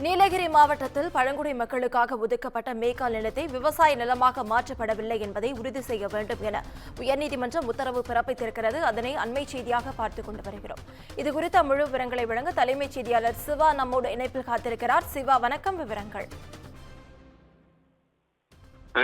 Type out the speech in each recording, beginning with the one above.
நீலகிரி மாவட்டத்தில் பழங்குடி மக்களுக்காக ஒதுக்கப்பட்ட மேய்க்கால் நிலத்தை விவசாய நிலமாக மாற்றப்படவில்லை என்பதை உறுதி செய்ய வேண்டும் என உயர்நீதிமன்றம் உத்தரவு பிறப்பித்திருக்கிறது. அதனை அண்மை செய்தியாக பார்த்துக் கொண்டு வருகிறோம். இதுகுறித்த முழு விவரங்களை வழங்க தலைமைச் செய்தியாளர் சிவா நம்மோடு இணைப்பில் காத்திருக்கிறார். சிவா, வணக்கம். விவரங்கள்.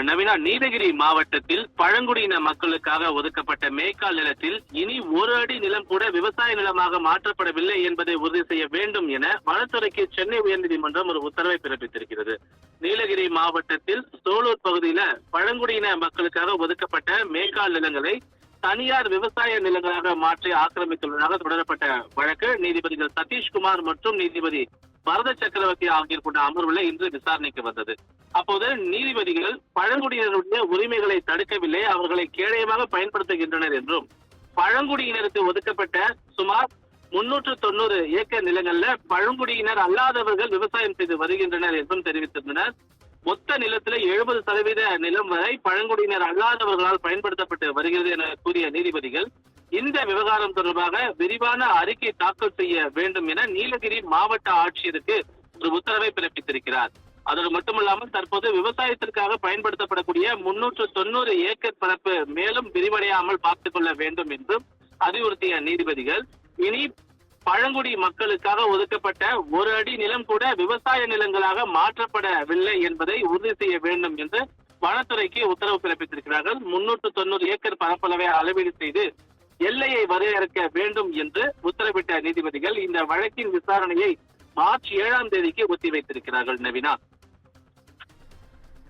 நவீனா, நீலகிரி மாவட்டத்தில் பழங்குடியின மக்களுக்காக ஒதுக்கப்பட்ட மேய்க்கால் நிலத்தில் இனி ஒரு அடி நிலம் கூட விவசாய நிலமாக மாற்றப்படவில்லை என்பதை உறுதி செய்ய வேண்டும் என வனத்துறைக்கு சென்னை உயர்நீதிமன்றம் ஒரு உத்தரவை பிறப்பித்திருக்கிறது. நீலகிரி மாவட்டத்தில் சோலூர் பகுதியில பழங்குடியின மக்களுக்காக ஒதுக்கப்பட்ட மேய்க்கால் நிலங்களை தனியார் விவசாய நிலங்களாக மாற்றி ஆக்கிரமித்துள்ளதாக தொடரப்பட்ட வழக்கு நீதிபதிகள் சதீஷ்குமார் மற்றும் நீதிபதி பரத சக்கரவர்த்தி ஆகியோர் கொண்ட அமர்வுல இன்று விசாரணைக்கு வந்தது. அப்போது நீதிபதிகள் பழங்குடியினருடைய உரிமைகளை தடுக்கவில்லை, அவர்களை கேடயமாக பயன்படுத்துகின்றனர் என்றும், பழங்குடியினருக்கு ஒதுக்கப்பட்ட சுமார் 390 ஏக்கர் நிலங்கள்ல பழங்குடியினர் அல்லாதவர்கள் விவசாயம் செய்து வருகின்றனர் என்றும் தெரிவித்திருந்தனர். மொத்த நிலத்துல 70% நிலம் வரை பழங்குடியினர் அல்லாதவர்களால் பயன்படுத்தப்பட்டு வருகிறது என கூறிய நீதிபதிகள் இந்த விவகாரம் தொடர்பாக விரிவான அறிக்கை தாக்கல் செய்ய வேண்டும் என நீலகிரி மாவட்ட ஆட்சியருக்கு ஒரு உத்தரவை பிறப்பித்திருக்கிறார். அதோடு மட்டுமல்லாமல் தற்போது விவசாயத்திற்காக பயன்படுத்தப்படக்கூடிய 390 ஏக்கர் பரப்பு மேலும் விரிவடையாமல் பார்த்துக் கொள்ள வேண்டும் என்றும் அறிவுறுத்திய நீதிபதிகள் இனி பழங்குடி மக்களுக்காக ஒதுக்கப்பட்ட ஒரு அடி நிலம் கூட விவசாய நிலங்களாக மாற்றப்படவில்லை என்பதை உறுதி செய்ய வேண்டும் என்று வனத்துறைக்கு உத்தரவு பிறப்பித்திருக்கிறார்கள். 390 ஏக்கர் பரப்பளவை அளவீடு செய்து எல்லையை வரையறுக்க வேண்டும் என்று உத்தரவிட்ட நீதிபதிகள் இந்த வழக்கின் விசாரணையை மார்ச் 7ஆம் தேதிக்கு ஒத்திவைத்திருக்கிறார்கள். நவீனா,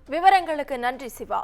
விவரங்களுக்கு நன்றி சிவா.